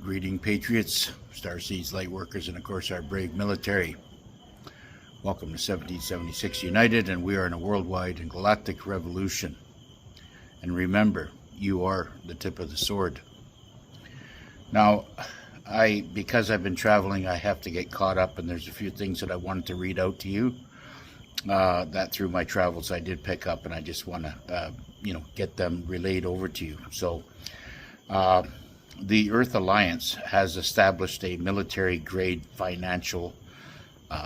greeting, patriots, starseeds, light workers, and of course our brave military. Welcome to 1776 United, and we are in a worldwide and galactic revolution. And remember, you are the tip of the sword. Now, because I've been traveling, I have to get caught up, and there's a few things that I wanted to read out to you that through my travels I did pick up, and I just want to, get them relayed over to you. So, the Earth Alliance has established a military-grade financial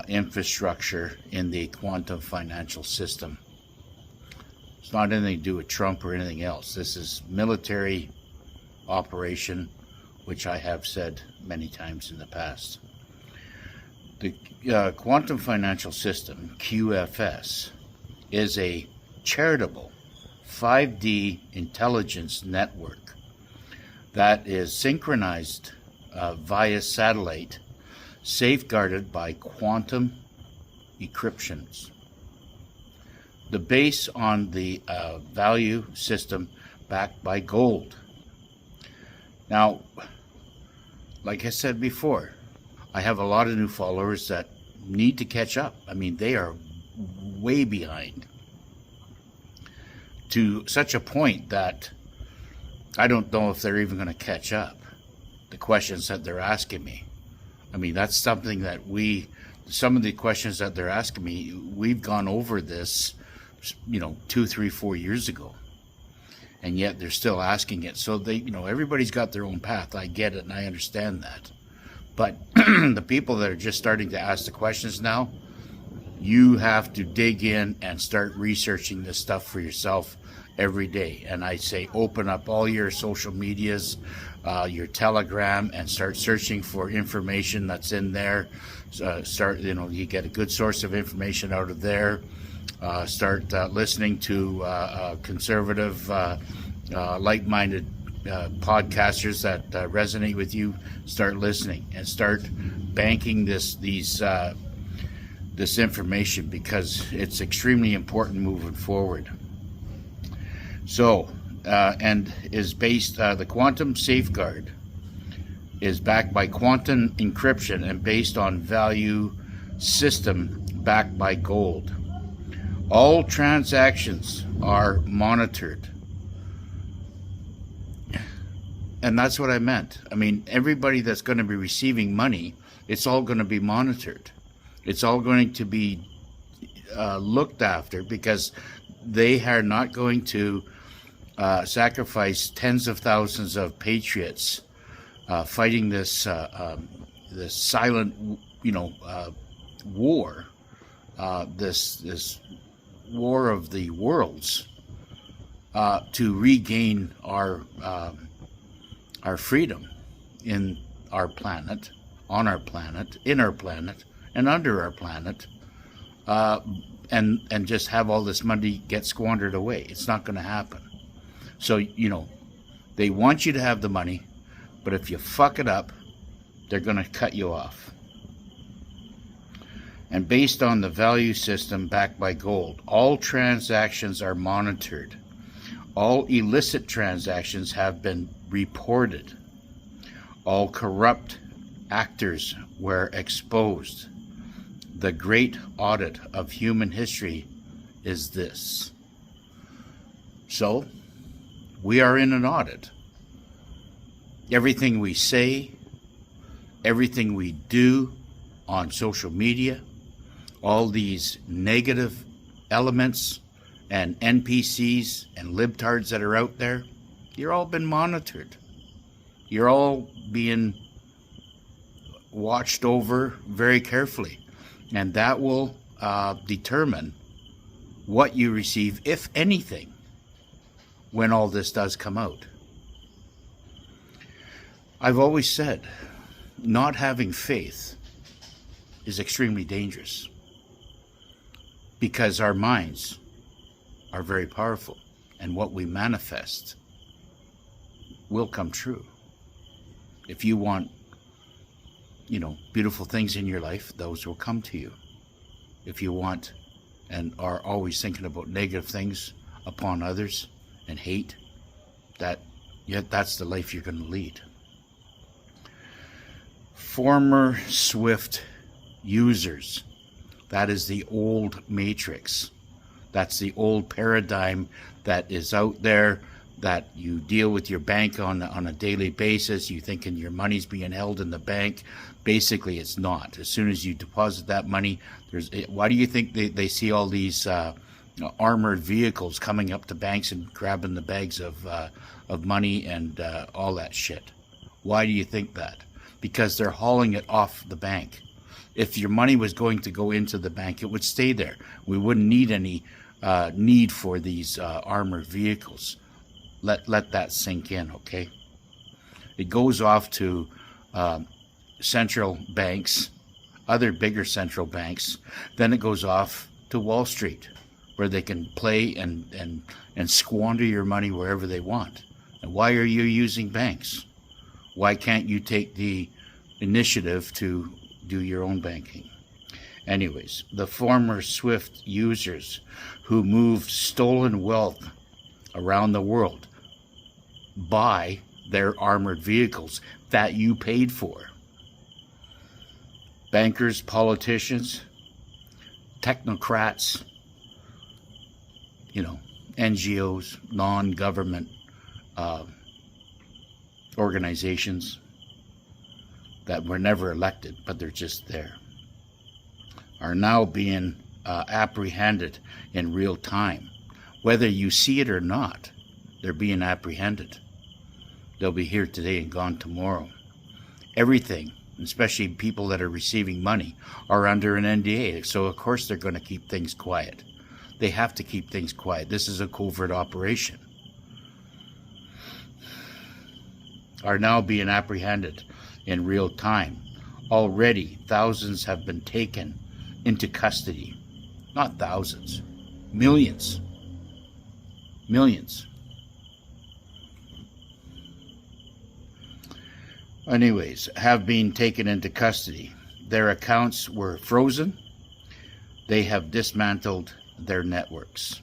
infrastructure in the quantum financial system. It's not anything to do with Trump or anything else. This is military operation, which I have said many times in the past. The quantum financial system, QFS, is a charitable 5D intelligence network that is synchronized via satellite, safeguarded by quantum encryptions. The base on the value system backed by gold. Now, like I said before, I have a lot of new followers that need to catch up. I mean, they are way behind, to such a point that I don't know if they're even going to catch up. The questions that they're asking me. I mean, that's something that some of the questions that they're asking me, we've gone over this, 2, 3, 4 years ago. And yet they're still asking it. So everybody's got their own path. I get it and I understand that. But the people that are just starting to ask the questions now, you have to dig in and start researching this stuff for yourself every day. And I say open up all your social medias, your Telegram, and start searching for information that's in there. You get a good source of information out of there. Start listening to conservative, like-minded podcasters that resonate with you. Start listening and start banking this information, because it's extremely important moving forward. So, and is based, the quantum safeguard is backed by quantum encryption and based on value system backed by gold. All transactions are monitored. And that's what I meant. I mean, everybody that's going to be receiving money, it's all going to be monitored. It's all going to be looked after, because they are not going to sacrifice tens of thousands of patriots fighting this this silent, war, this war of the worlds, to regain our freedom in our planet, on our planet, in our planet, and under our planet, and just have all this money get squandered away. It's not going to happen. So, they want you to have the money, but if you fuck it up, they're going to cut you off. And based on the value system backed by gold, all transactions are monitored. All illicit transactions have been reported. All corrupt actors were exposed. The great audit of human history is this. So, we are in an audit. Everything we say, everything we do on social media, all these negative elements and NPCs and libtards that are out there, you're all been monitored. You're all being watched over very carefully. And that will determine what you receive, if anything, when all this does come out. I've always said, not having faith is extremely dangerous, because our minds are very powerful, and what we manifest will come true. If you want, beautiful things in your life, those will come to you. If you want and are always thinking about negative things upon others and hate, that's the life you're going to lead. former SWIFT users. That is the old matrix. That's the old paradigm that is out there, that you deal with your bank on a daily basis. You thinking your money's being held in the bank. Basically, it's not. As soon as you deposit that money, why do you think they see all these armored vehicles coming up to banks and grabbing the bags of money and all that shit? Why do you think that? Because they're hauling it off the bank. If your money was going to go into the bank, it would stay there. We wouldn't need any need for these armored vehicles. Let that sink in, okay? It goes off to central banks, other bigger central banks. Then it goes off to Wall Street, where they can play and squander your money wherever they want. And why are you using banks? Why can't you take the initiative to do your own banking? Anyways, the former SWIFT users who moved stolen wealth around the world buy their armored vehicles that you paid for. Bankers, politicians, technocrats, NGOs, non-government organizations that were never elected, but they're just there, are now being apprehended in real time. Whether you see it or not, they're being apprehended. They'll be here today and gone tomorrow. Everything, especially people that are receiving money, are under an NDA. So of course they're going to keep things quiet. They have to keep things quiet. This is a covert operation. Are now being apprehended in real time. Already thousands have been taken into custody. Not thousands, millions. Millions. Anyways, have been taken into custody. Their accounts were frozen. They have dismantled their networks.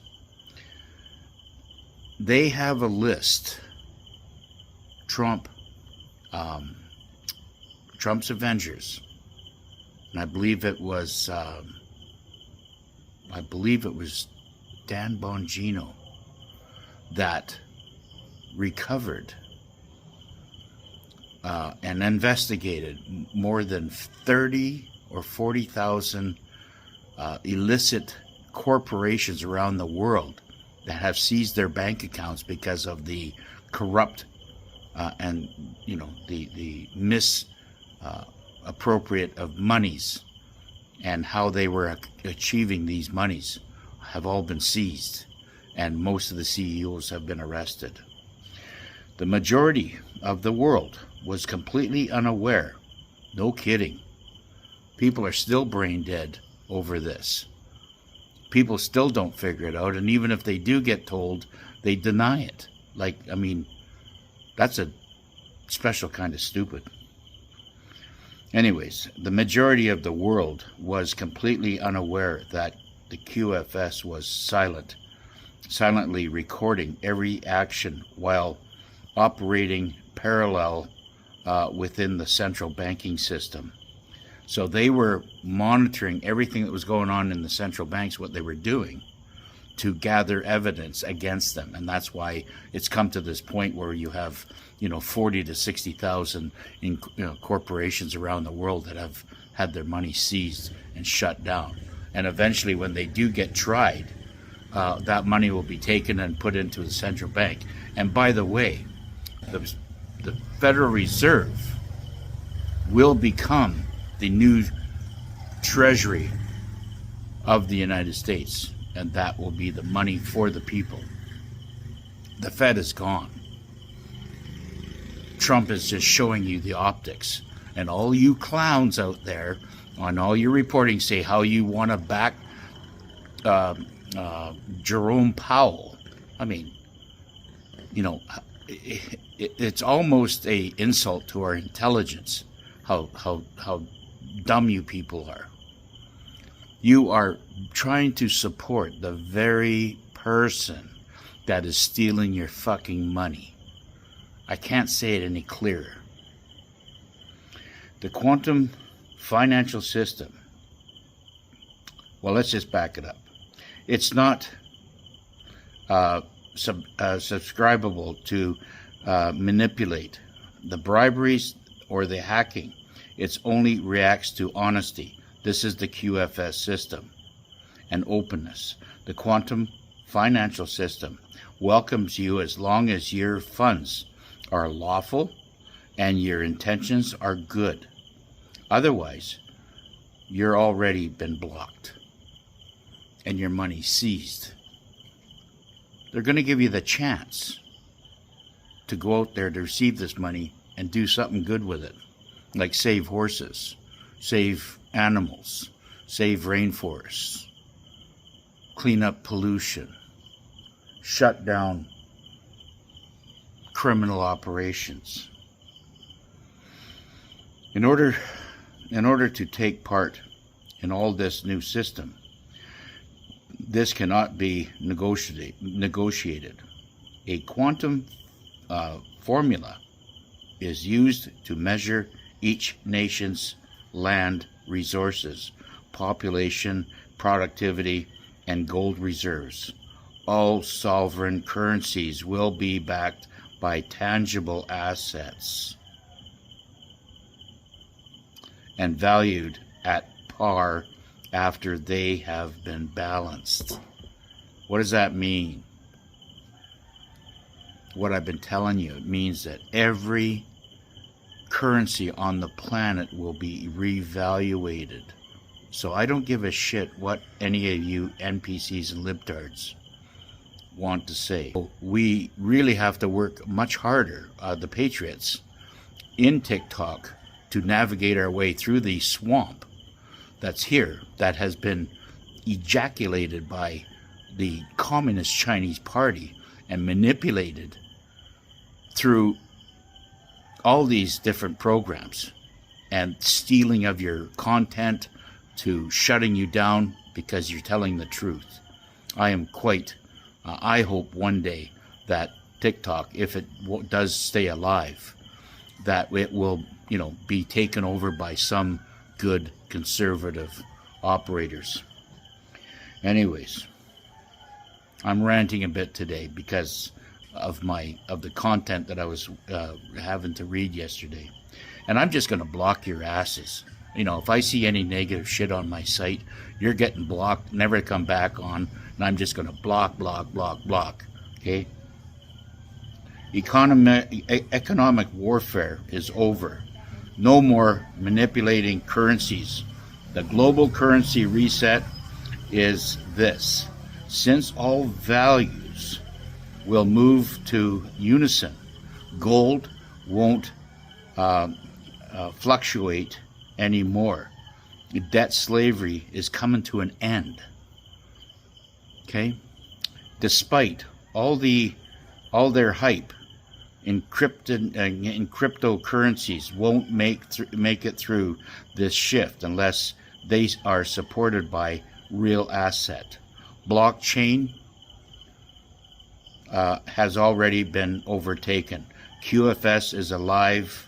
They have a list. Trump's Avengers, and I believe it was Dan Bongino that recovered and investigated more than 30 or 40,000 illicit corporations around the world that have seized their bank accounts because of the corrupt and the misappropriate of monies, and how they were achieving these monies have all been seized, and most of the CEOs have been arrested. The majority of the world was completely unaware. No kidding. People are still brain dead over this. People still don't figure it out, and even if they do get told, they deny it. That's a special kind of stupid. Anyways, the majority of the world was completely unaware that the QFS was silently recording every action while operating parallel within the central banking system. So they were monitoring everything that was going on in the central banks, what they were doing, to gather evidence against them. And that's why it's come to this point where you have 40 to 60,000 corporations around the world that have had their money seized and shut down. And eventually, when they do get tried, that money will be taken and put into the central bank. And by the way, the Federal Reserve will become the new treasury of the United States, and that will be the money for the people. The Fed is gone. Trump is just showing you the optics. And all you clowns out there on all your reporting say how you want to back Jerome Powell. It's almost an insult to our intelligence how dumb you people are. You are trying to support the very person that is stealing your fucking money. I can't say it any clearer. The quantum financial system, well, let's just back it up. It's not subscribable to manipulate the briberies or the hacking. It only reacts to honesty. This is the QFS system and openness. The quantum financial system welcomes you as long as your funds are lawful and your intentions are good. Otherwise, you're already been blocked and your money seized. They're going to give you the chance to go out there to receive this money and do something good with it, like save horses, save animals, save rainforests, clean up pollution, shut down criminal operations. In order to take part in all this new system, this cannot be negotiated. A quantum formula is used to measure each nation's land resources, population, productivity, and gold reserves. All sovereign currencies will be backed by tangible assets and valued at par after they have been balanced. What does that mean? What I've been telling you, it means that every currency on the planet will be revaluated. So I don't give a shit what any of you NPCs and libtards want to say. We really have to work much harder, the Patriots, in TikTok to navigate our way through the swamp that's here, that has been ejaculated by the Communist Chinese Party and manipulated through all these different programs and stealing of your content, to shutting you down because you're telling the truth. I am quite, I hope one day that TikTok, if it does stay alive, that it will, be taken over by some good conservative operators. Anyways, I'm ranting a bit today because of the content that I was having to read yesterday. And I'm just going to block your asses. If I see any negative shit on my site, you're getting blocked, never to come back on, and I'm just going to block, okay? Economic warfare is over. No more manipulating currencies. The global currency reset is this. Since all values will move to unison, gold won't fluctuate anymore. Debt slavery is coming to an end. Okay? Despite all their hype, cryptocurrencies won't make it through this shift unless they are supported by real asset. Blockchain has already been overtaken. QFS is alive,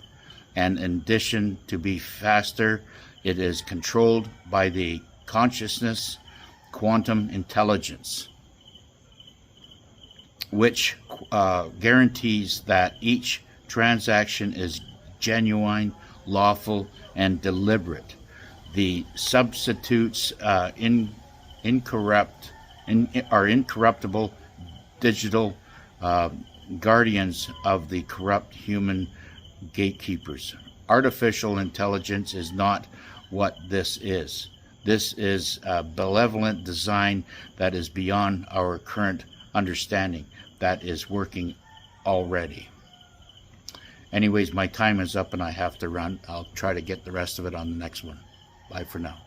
and in addition to be faster, it is controlled by the consciousness quantum intelligence, which guarantees that each transaction is genuine, lawful, and deliberate. The substitutes are incorruptible digital guardians of the corrupt human gatekeepers. Artificial intelligence is not what this is. This is a benevolent design that is beyond our current understanding, that is working already. Anyways, my time is up and I have to run. I'll try to get the rest of it on the next one. Bye for now.